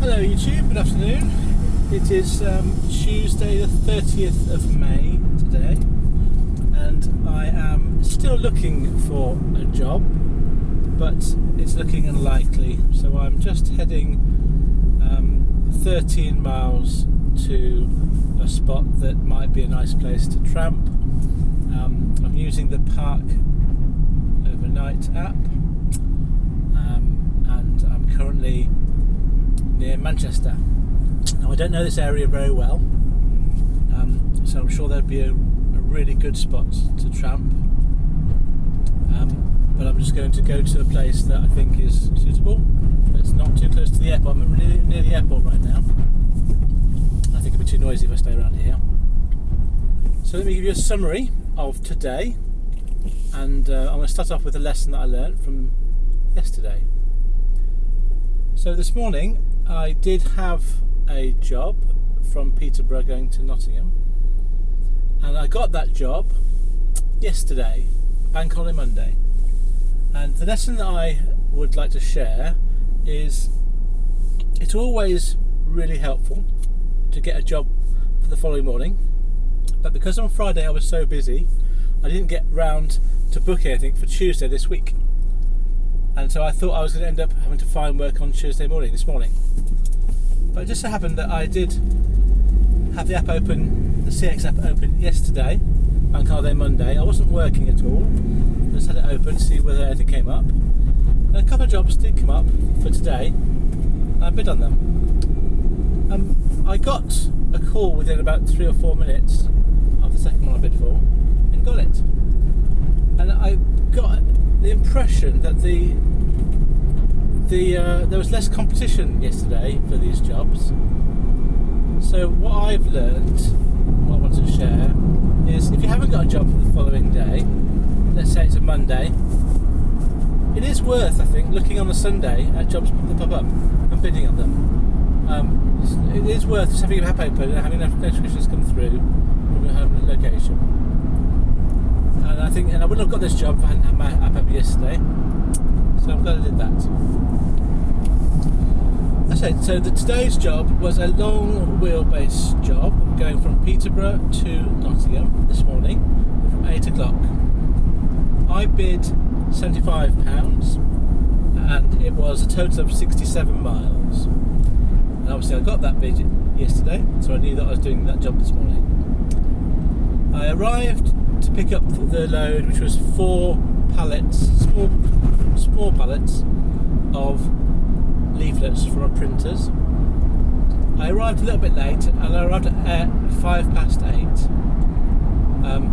Hello YouTube, good afternoon. It is Tuesday the 30th of May today, and I am still looking for a job, but it's looking unlikely. So I'm just heading 13 miles to a spot that might be a nice place to tramp. I'm using the Park Overnight app, and I'm currently near Manchester. Now I don't know this area very well, so I'm sure there'd be a really good spot to tramp, but I'm just going to go to a place that I think is suitable. It's not too close to the airport. I'm really near the airport right now. I think it'd be too noisy if I stay around here. So let me give you a summary of today, and I'm going to start off with a lesson that I learned from yesterday. So this morning I did have a job from Peterborough going to Nottingham, and I got that job yesterday, Bank Holiday Monday. And the lesson that I would like to share is it's always really helpful to get a job for the following morning, but because on Friday I was so busy I didn't get round to book anything for Tuesday this week, and so I thought I was going to end up having to find work on Tuesday morning, this morning. But it just so happened that I did have the app open, the CX app open yesterday, Bank Holiday Monday. I wasn't working at all, I just had it open to see whether anything came up. And a couple of jobs did come up for today, and I bid on them. I got a call within about 3 or 4 minutes of the second one I bid for, and got it. And I got the impression that there was less competition yesterday for these jobs. So what I've learned, what I want to share, is if you haven't got a job for the following day, let's say it's a Monday, it is worth, I think, looking on a Sunday at jobs that pop up and bidding on them. It is worth just having your app open and having notifications come through from your home location. And I think, and I wouldn't have got this job if I hadn't had my app open yesterday, so I'm glad I did that. So today's job was a long wheelbase job going from Peterborough to Nottingham this morning from 8 o'clock. I bid £75 and it was a total of 67 miles. And obviously I got that bid yesterday, so I knew that I was doing that job this morning. I arrived to pick up the load, which was 4 pallets, small pallets of leaflets from our printers. I arrived a little bit late, and I arrived at 8:05,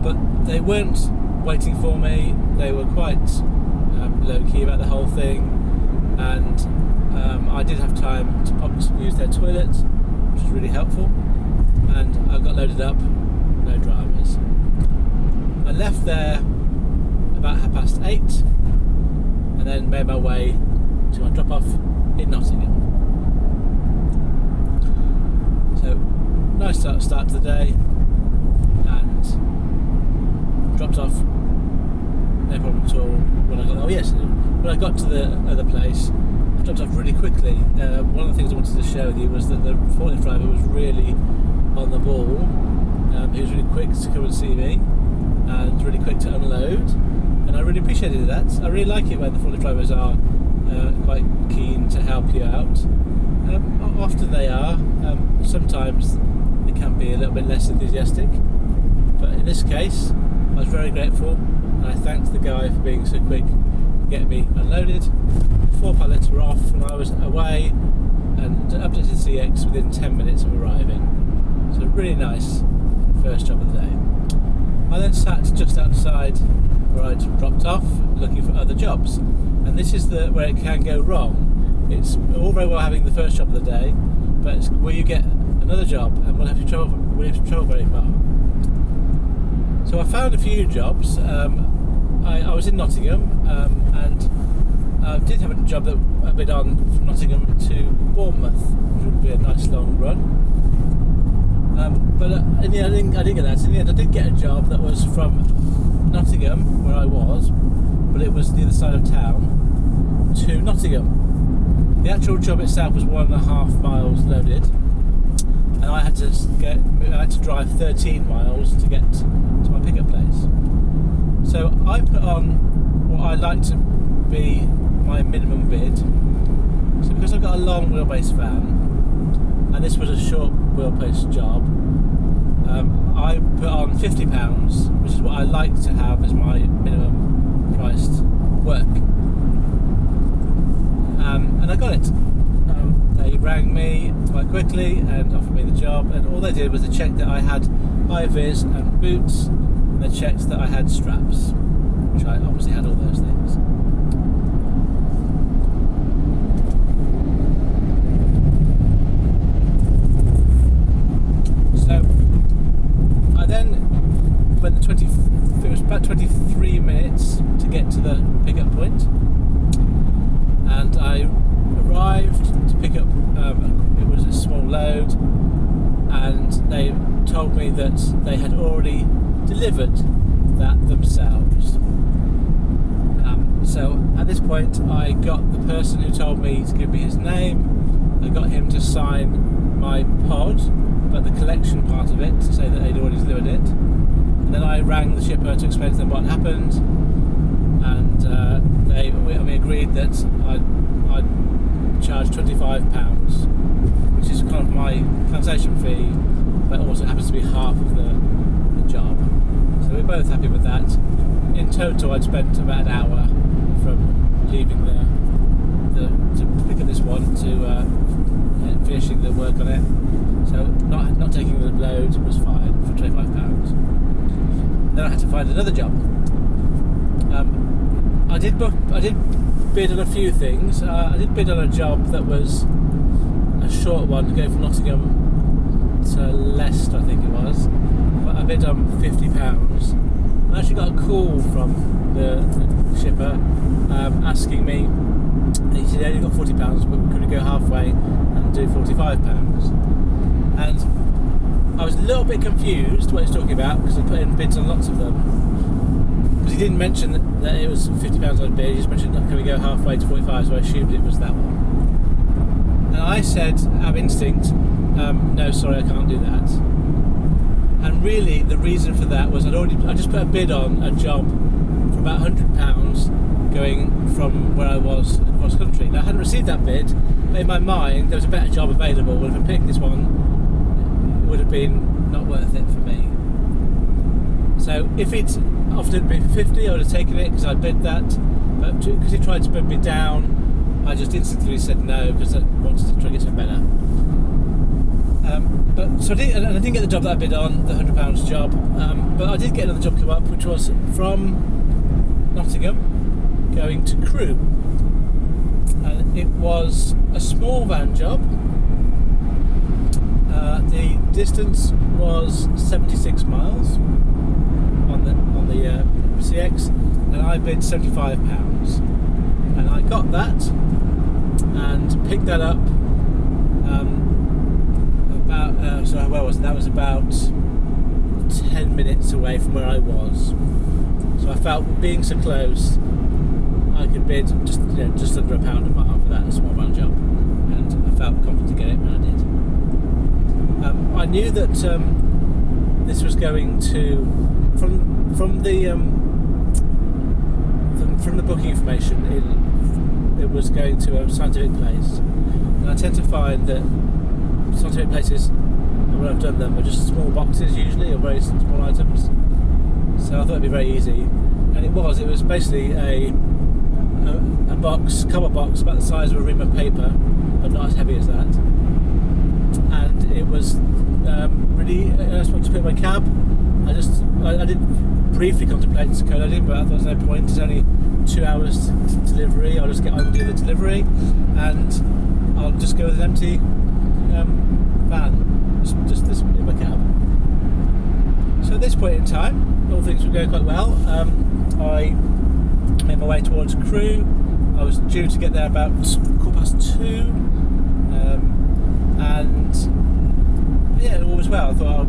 but they weren't waiting for me. They were quite low key about the whole thing, and I did have time to pop to use their toilet, which was really helpful, and I got loaded up, no dramas. I left there about 8:30 and then made my way to my drop off in Nottingham. So nice start to the day, and dropped off, no problem at all. When I got to the other place, I dropped off really quickly. One of the things I wanted to share with you was that the forklift driver was really on the ball. He was really quick to come and see me, and really quick to unload, and I really appreciated that. I really like it when the forklift drivers are quite keen to help you out. Often they are, sometimes they can be a little bit less enthusiastic, but in this case I was very grateful, and I thanked the guy for being so quick to get me unloaded. The 4 pallets were off and I was away and updated CX within 10 minutes of arriving. So really nice first job of the day. I then sat just outside where I'd dropped off looking for other jobs, and this is where it can go wrong. It's all very well having the first job of the day, but it's where you get another job and we'll have to travel very far. So I found a few jobs. I was in Nottingham, and I did have a job that I bid on from Nottingham to Bournemouth, which would be a nice long run. But in the end, I didn't get that. In the end, I did get a job that was from Nottingham, where I was, but it was the other side of town, to Nottingham. The actual job itself was 1.5 miles loaded, and I had to drive 13 miles to get to my pickup place. So I put on what I like to be my minimum bid. So because I've got a long wheelbase van, and this was a short wheelbase job, I put on £50, which is what I like to have as my minimum priced work. And I got it. They rang me quite quickly and offered me the job, and all they did was they checked that I had high-vis and boots, and they checked that I had straps, which I obviously had all those things. So I then went it was about 23 minutes to get to the pickup point, and I arrived to pick up, it was a small load, and they told me that they had already delivered that themselves. So at this point I got the person who told me to give me his name. I got him to sign my pod, but the collection part of it, to say that they'd already delivered it. And then I rang the shipper to explain to them what happened, and we agreed that I'd charge £25, which is kind of my cancellation fee, but also happens to be half of the job. So we're both happy with that. In total, I'd spent about an hour from leaving to pick up this one to finishing the work on it. So not taking the load was fine for £25. Then I had to find another job. I did bid on a few things. I did bid on a job that was a short one, going from Nottingham to Leicester, I think it was. But I bid on £50. I actually got a call from the shipper asking me, and he said, "Yeah, you've got £40, but could we go halfway and do £45? And I was a little bit confused what he was talking about, because I put in bids on lots of them. Because he didn't mention that it was £50 on bid, he just mentioned, can we go halfway to 45, so I assumed it was that one. And I said, out of instinct, no, sorry, I can't do that. And really, the reason for that was I just put a bid on a job for about £100 going from where I was across country. Now, I hadn't received that bid, but in my mind, there was a better job available. Well, if I picked this one, it would have been not worth it for me. So if he'd offered me 50, I would have taken it because I bid that. But because he tried to bid me down, I just instantly said no because I wanted to try and get something better. So I didn't get the job that I bid on, the £100 job. But I did get another job come up, which was from Nottingham going to Crewe. And it was a small van job. The distance was 76 miles on the CX, and I bid £75, and I got that and picked that up where was it? That was about 10 minutes away from where I was. So I felt, being so close, I could bid just under £1 a mile for that small van job, and I felt confident to get it, and I did. I knew that this was going to, from the booking information, it was going to a scientific place, and I tend to find that scientific places, when I've done them, are just small boxes usually, or very small items. So I thought it'd be very easy, and it was basically a cardboard box about the size of a ream of paper, but not as heavy as that. And it was really, I just wanted to put in my cab. I did briefly contemplate co-loading, but I thought there's no point. It's only 2 hours delivery. I'll just get on and do the delivery, and I'll just go with an empty van, just this in my cab. So at this point in time, all things were going quite well. I made my way towards Crewe. I was due to get there about 2:15, and yeah, all was well. I thought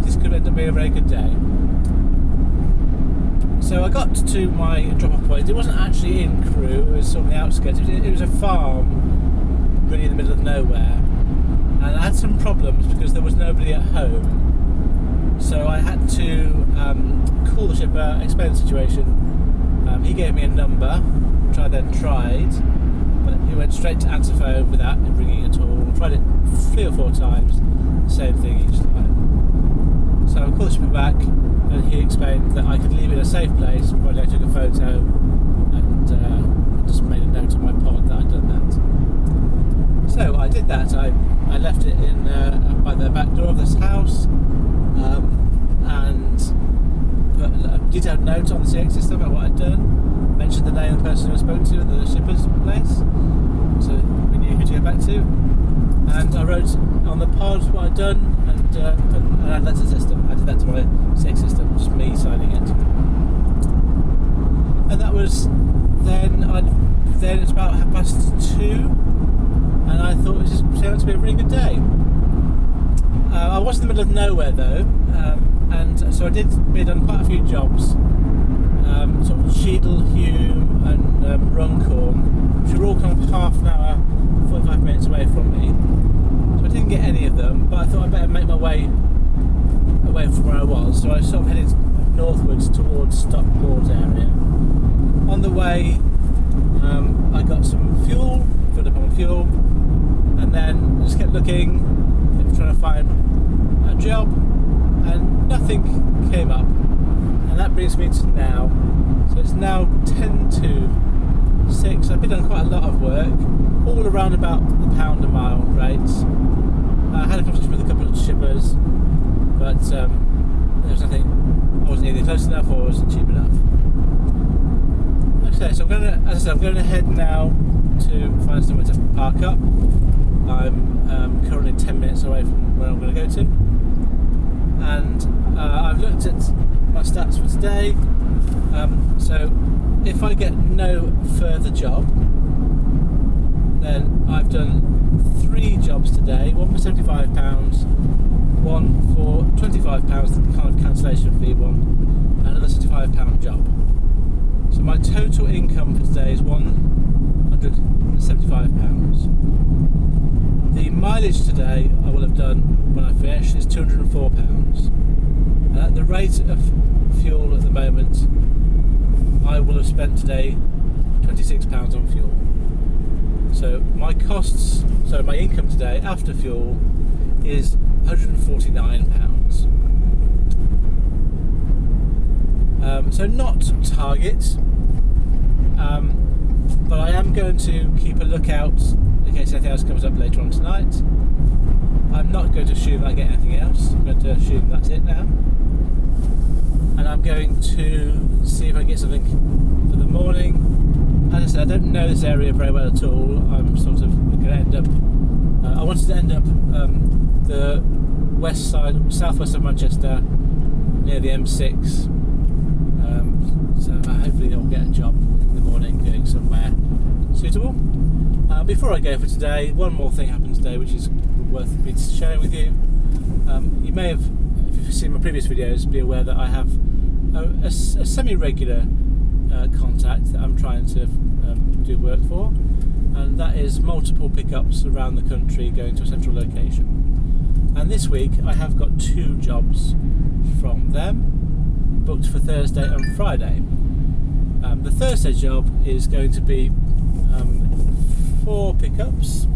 this could end up being a very good day. So I got to my drop-off point. It wasn't actually in Crewe, it was on the outskirts. It was a farm really in the middle of nowhere, and I had some problems because there was nobody at home. So I had to call the shipper, explain the situation. He gave me a number, which I then tried, but he went straight to answer phone without ringing at all. Tried it 3 or 4 times, same thing each time. So I called the shipper back, and he explained that I could leave it in a safe place, provided I took a photo and just made a note on my pod that I'd done that. So I did that. I left it in by the back door of this house, and put a detailed note on the CX system about what I'd done. Mentioned the name of the person who I spoke to at the shipper's place, so we knew who to get back to. And I wrote on the pod what I'd done, and added that to the system. I did that to my CX system, just me signing it. And that was then it's about 2:30, and I thought it was turned out to be a really good day. I was in the middle of nowhere though, and so we had done quite a few jobs, sort of Cheadle, Hume and Runcorn, which were all kind of half an hour, 45 minutes away from me. So I didn't get any of them, but I thought I'd better make my way away from where I was. So I sort of headed northwards towards Stockport area. On the way, I got some fuel, filled up on fuel, and then just kept looking, kept trying to find a job, and nothing came up. And that brings me to now. So it's now 10 to 6. I've been doing quite a lot of work, all around about the £1 a mile rates. I had a conversation with a couple of shippers, but there was nothing. I wasn't either close enough or wasn't cheap enough. Okay, so I'm going to head now to find somewhere to park up. I'm currently 10 minutes away from where I'm going to go to, and I've looked at my stats for today. So if I get no further job, then I've done 3 jobs today, one for £75, one for £25, the kind of cancellation fee one, and another £75 job. So my total income for today is £175. The mileage today I will have done when I finish is £204. And at the rate of fuel at the moment, I will have spent today £26 on fuel. So my income today after fuel is £149. So not target, but I am going to keep a lookout in case anything else comes up later on tonight. I'm not going to assume I get anything else. I'm going to assume that's it now. And I'm going to see if I get something for the morning. As I said, I don't know this area very well at all. I'm sort of going to end up. I wanted to end up the west side, southwest of Manchester, near the M6. So hopefully I'll get a job in the morning going somewhere suitable. Before I go for today, one more thing happened today which is worth me sharing with you. You may have, if you've seen my previous videos, be aware that I have a semi-regular contact that I'm trying to do work for, and that is multiple pickups around the country going to a central location. And this week I have got 2 jobs from them booked for Thursday and Friday. The Thursday job is going to be 4 pickups,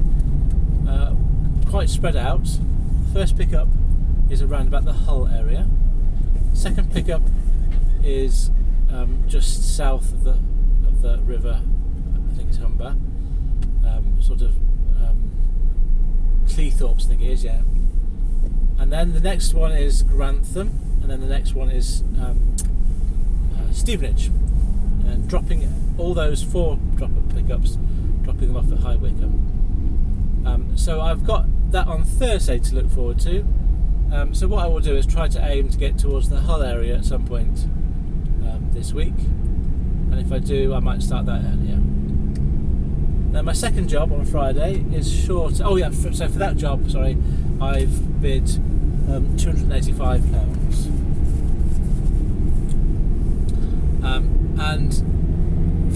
quite spread out. First pickup is around about the Hull area. Second pickup is just south of the river. I think it's Humber, sort of Cleethorpes, I think it is, yeah. And then the next one is Grantham, and then the next one is Stevenage, and dropping all those 4 pickups, dropping them off at High Wycombe. So I've got that on Thursday to look forward to. So what I will do is try to aim to get towards the Hull area at some point this week, and if I do, I might start that earlier. Now my second job on Friday is short. Oh yeah, so for that job, sorry, I've bid £285. And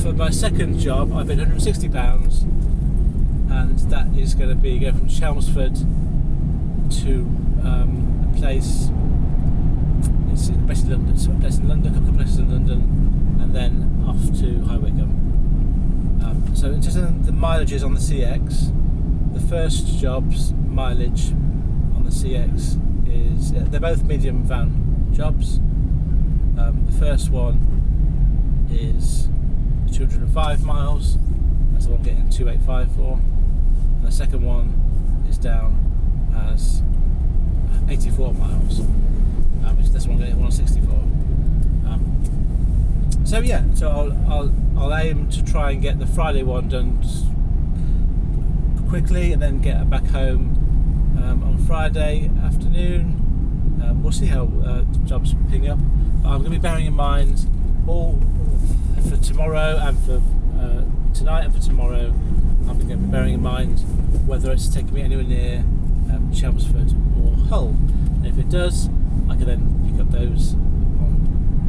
for my second job, I bid £160, and that is going to be going from Chelmsford to a place. It's basically London, so a place in London, a couple of places in London, and then off to High Wycombe. So just the mileages on the CX. The first job's mileage on the CX is, they're both medium van jobs. The first one is 205 miles, that's the one I'm getting 285 for, and the second one is down as 84 miles, which that's one I'm getting 164. So yeah, so I'll aim to try and get the Friday one done quickly, and then get back home on Friday afternoon. We'll see how the jobs ping up. But I'm going to be bearing in mind all for tomorrow and for tonight and for tomorrow. I'm going to be bearing in mind whether it's taking me anywhere near Chelmsford or Hull. And if it does, I can then pick up those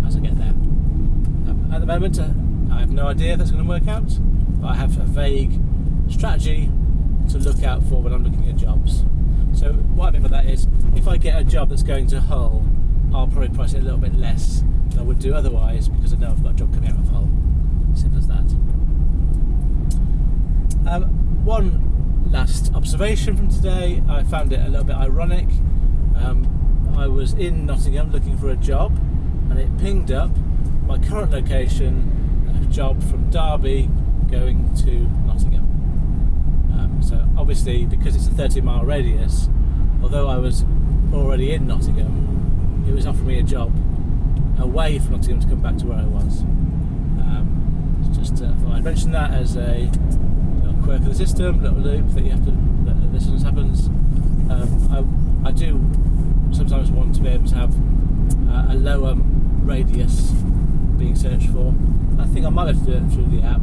as I get there. At the moment, I have no idea if that's going to work out, but I have a vague strategy to look out for when I'm looking at jobs. So what I mean by that is, if I get a job that's going to Hull, I'll probably price it a little bit less than I would do otherwise, because I know I've got a job coming out of Hull. Simple as that. One last observation from today, I found it a little bit ironic. I was in Nottingham looking for a job, and it pinged up my current location, a job from Derby going to Nottingham. So obviously, because it's a 30-mile radius, although I was already in Nottingham, it was offering me a job away from Nottingham to come back to where I was. Just thought I'd mention that as a little quirk of the system, little loop that you have to, that this sometimes happens. I do sometimes want to be able to have a lower radius being searched for. I think I might have to do it through the app,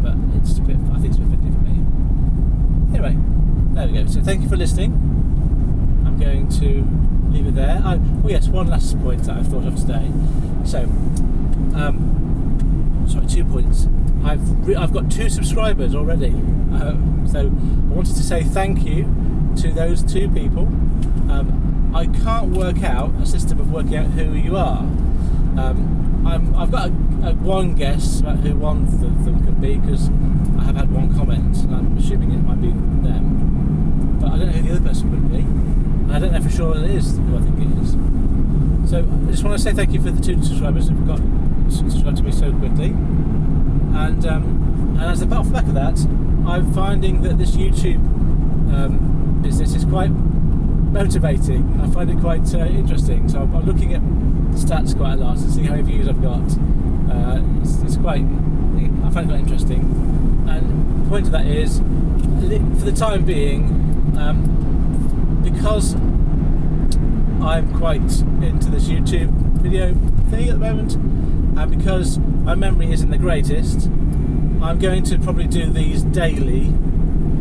but it's a bit, I think it's a bit fiddly for me. Anyway, there we go. So thank you for listening. I'm going to leave it there. Oh yes, one last point that I've thought of today. So, sorry, 2 points. I've got 2 subscribers already. So I wanted to say thank you to those 2 people. I can't work out a system of working out who you are. I've got one guess about who one of them could be, because I have had one comment, and I'm assuming it might be them. But I don't know who the other person would be. And I don't know for sure it is who I think it is. So I just want to say thank you for the 2 subscribers who've got subscribed to me so quickly. And as a part back of that, I'm finding that this YouTube business is quite motivating. I find it quite interesting. So I'm looking at stats quite a lot and seeing how many views I've got. It's quite, I find it quite interesting. And the point of that is, for the time being, because I'm quite into this YouTube video thing at the moment, and because my memory isn't the greatest, I'm going to probably do these daily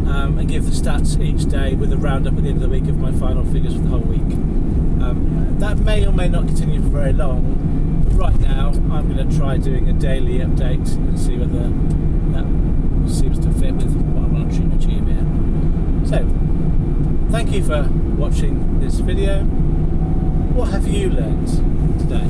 and give the stats each day with a roundup at the end of the week of my final figures for the whole week. That may or may not continue for very long, but right now I'm going to try doing a daily update and see whether that seems to fit with what I want to achieve here. So, thank you for watching this video. What have you learned today?